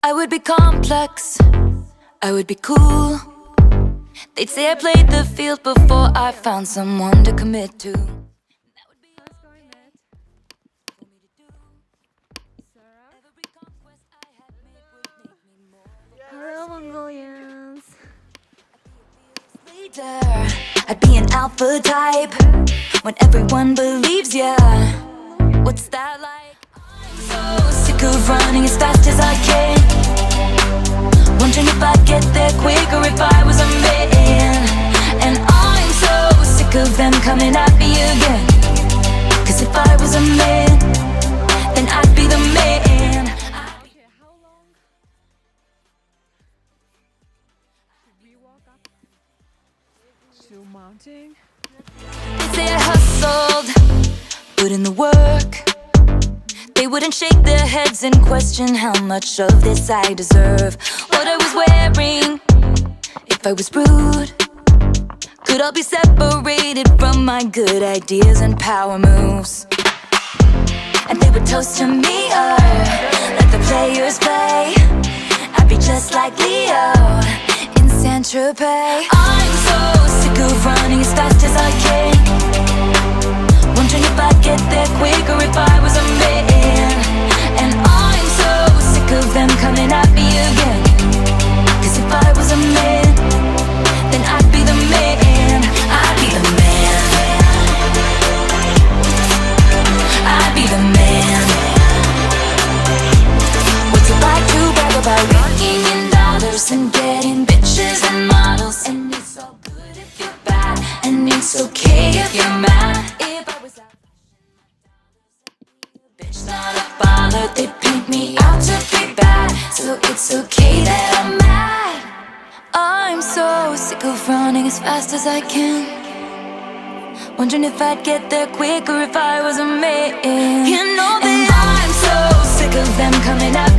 I would be complex, I would be cool. They'd say I played the field before I found someone to commit to. That would be going meant for me to do. Every conquest I had made would make me more. Hello, Mongolians. Leader, I'd be an alpha type when everyone believes ya. What's that like? I'm so sick of running as fast as I can, wondering if I'd get there quicker if I was a man. And I'm so sick of them coming at me again, 'cause if I was a man, then I'd be the man. Okay, how long did we walk up to mounting? They'd say I hustled, put in the work. They wouldn't shake their heads and question how much of this I deserve. What I was wearing, if I was rude, could all be separated from my good ideas and power moves. And they would toast to me, let the players play. I'd be just like Leo in Saint-Tropez. I'm so sick of running as fast as I can, wondering if I'd get there quicker if I was a man. And I'm so sick of them coming at me again, 'cause if I was a man, then I'd be the man. I'd be the man. I'd be the man. What's it like to brag about raking in dollars and getting bitches and models? And it's all good if you're bad, and it's okay if you're mad. If I was out, bitch, not a baller, they paint me out to be bad, so it's okay that I'm mad. I'm so sick of running as fast as I can, wondering if I'd get there quicker if I was a man. You know that I'm so sick of them coming at